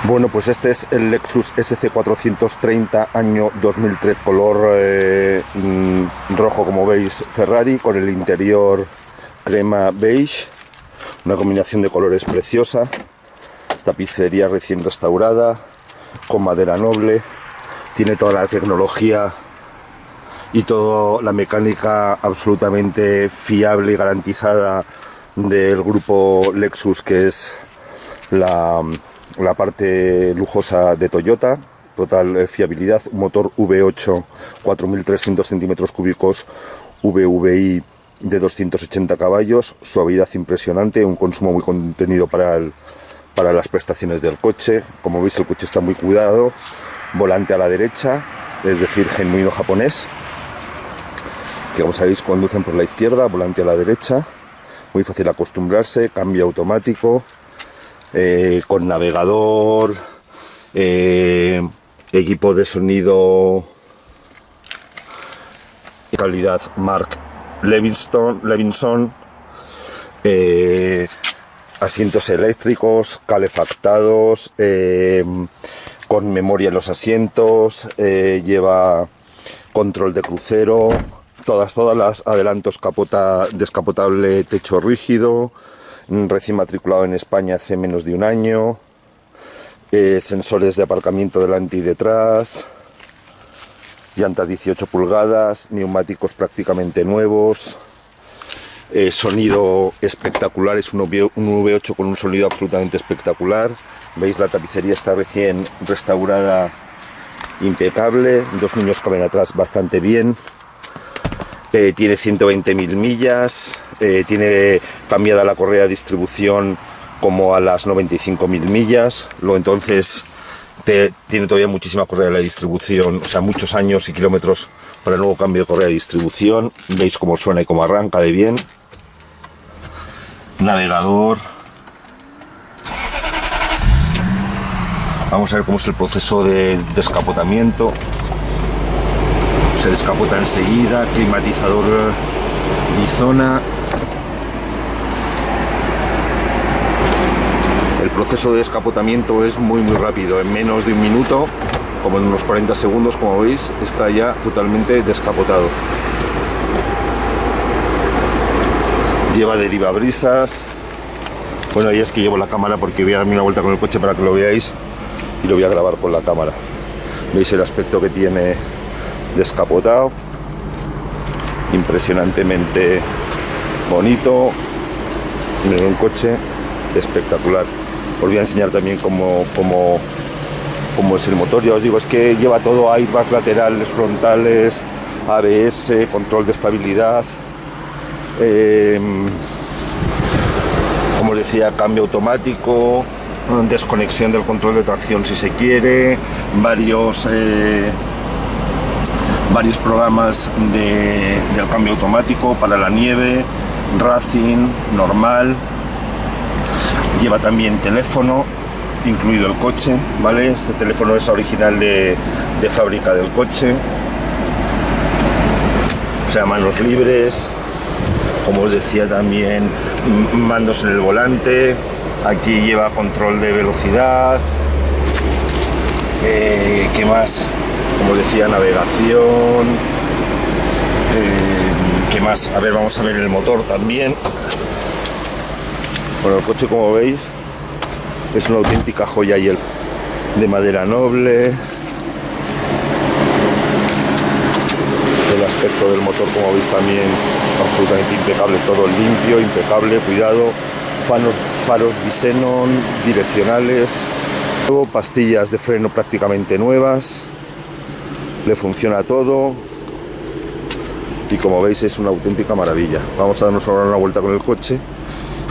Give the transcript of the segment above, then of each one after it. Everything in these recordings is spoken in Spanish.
Bueno, pues este es el Lexus SC430 año 2003, color rojo, como veis, Ferrari, con el interior crema beige, una combinación de colores preciosa, tapicería recién restaurada, con madera noble, tiene toda la tecnología y toda la mecánica absolutamente fiable y garantizada del grupo Lexus, que es la parte lujosa de Toyota. Total fiabilidad, un motor V8 4.300 centímetros cúbicos VVI de 280 caballos, suavidad impresionante, un consumo muy contenido para las prestaciones del coche. Como veis, el coche está muy cuidado, volante a la derecha, es decir, genuino japonés, que como sabéis conducen por la izquierda, volante a la derecha, muy fácil acostumbrarse, cambio automático, con navegador, equipo de sonido calidad Mark Levinson, asientos eléctricos, calefactados, con memoria en los asientos, lleva control de crucero, todas las adelantos, capota descapotable, techo rígido, recién matriculado en España hace menos de un año, sensores de aparcamiento delante y detrás, llantas 18 pulgadas, neumáticos prácticamente nuevos, sonido espectacular, es un V8 con un sonido absolutamente espectacular. Veis, la tapicería está recién restaurada, impecable, dos niños caben atrás bastante bien. Tiene 120.000 millas, tiene cambiada la correa de distribución como a las 95.000 millas, entonces tiene todavía muchísima correa de la distribución, o sea, muchos años y kilómetros para el nuevo cambio de correa de distribución. Veis cómo suena y cómo arranca de bien. Navegador. Vamos a ver cómo es el proceso de descapotamiento. Se descapota enseguida, climatizador bizona. El proceso de descapotamiento es muy rápido, en menos de un minuto, como en unos 40 segundos, como veis, está ya totalmente descapotado. Lleva derivabrisas. Bueno, ahí es que llevo la cámara porque voy a darme una vuelta con el coche para que lo veáis y lo voy a grabar con la cámara. Veis el aspecto que tiene descapotado, impresionantemente bonito, un coche espectacular. Os voy a enseñar también cómo es el motor. Ya os digo, es que lleva todo, airbags laterales, frontales, ABS, control de estabilidad, como os decía, cambio automático, desconexión del control de tracción si se quiere, varios programas del cambio automático para la nieve, racing, normal. Lleva también teléfono, incluido el coche, ¿vale? Este teléfono es original de fábrica del coche. O sea, manos libres. Como os decía, también mandos en el volante. Aquí lleva control de velocidad. ¿Qué más? Como decía, navegación. ¿Qué más? A ver, vamos a ver el motor también. Bueno, el coche, como veis, es una auténtica joya y de madera noble. El aspecto del motor, como veis, también absolutamente impecable, todo limpio, impecable, cuidado. Faros Bisenon, direccionales, pastillas de freno prácticamente nuevas, le funciona todo y como veis es una auténtica maravilla. Vamos a darnos ahora una vuelta con el coche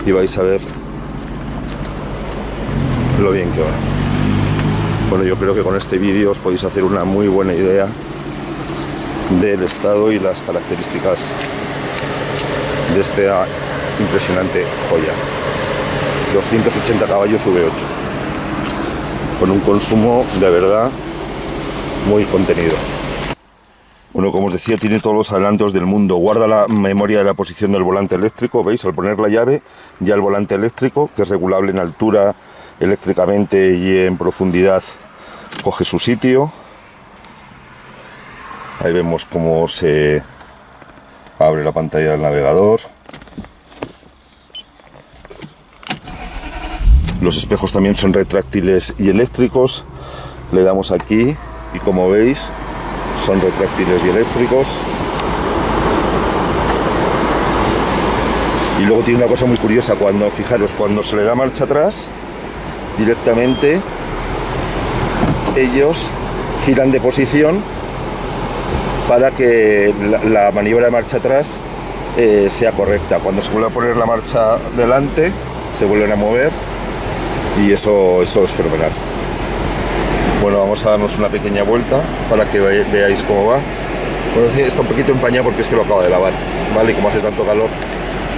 y vais a ver lo bien que va. Bueno, yo creo que con este vídeo os podéis hacer una muy buena idea del estado y las características de esta impresionante joya. 280 caballos V8 con un consumo de verdad muy contenido. Bueno, como os decía, tiene todos los adelantos del mundo. Guarda la memoria de la posición del volante eléctrico. ¿Veis? Al poner la llave, ya el volante eléctrico, que es regulable en altura, eléctricamente y en profundidad coge su sitio. Ahí vemos cómo se abre la pantalla del navegador. Los espejos también son retráctiles y eléctricos. Le damos aquí y como veis son retráctiles y eléctricos. Y luego tiene una cosa muy curiosa, fijaros, cuando se le da marcha atrás, directamente ellos giran de posición para que la maniobra de marcha atrás sea correcta. Cuando se vuelve a poner la marcha delante, se vuelven a mover y eso es fenomenal. Bueno, vamos a darnos una pequeña vuelta para que veáis cómo va. Bueno, está un poquito empañado porque es que lo acabo de lavar, ¿vale? Y como hace tanto calor,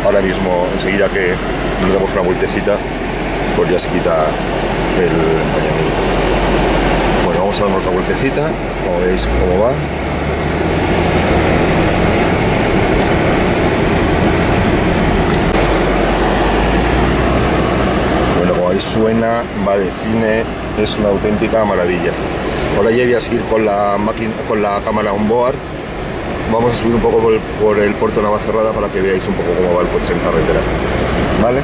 ahora mismo, enseguida que nos damos una vueltecita, pues ya se quita el empañamiento. Bueno, vamos a darnos otra vueltecita, como veis cómo va. Bueno, como veis suena, va de cine, es una auténtica maravilla. Ahora ya voy a seguir con la cámara on board. Vamos a subir un poco por el puerto de Navacerrada para que veáis un poco cómo va el coche en carretera, ¿vale?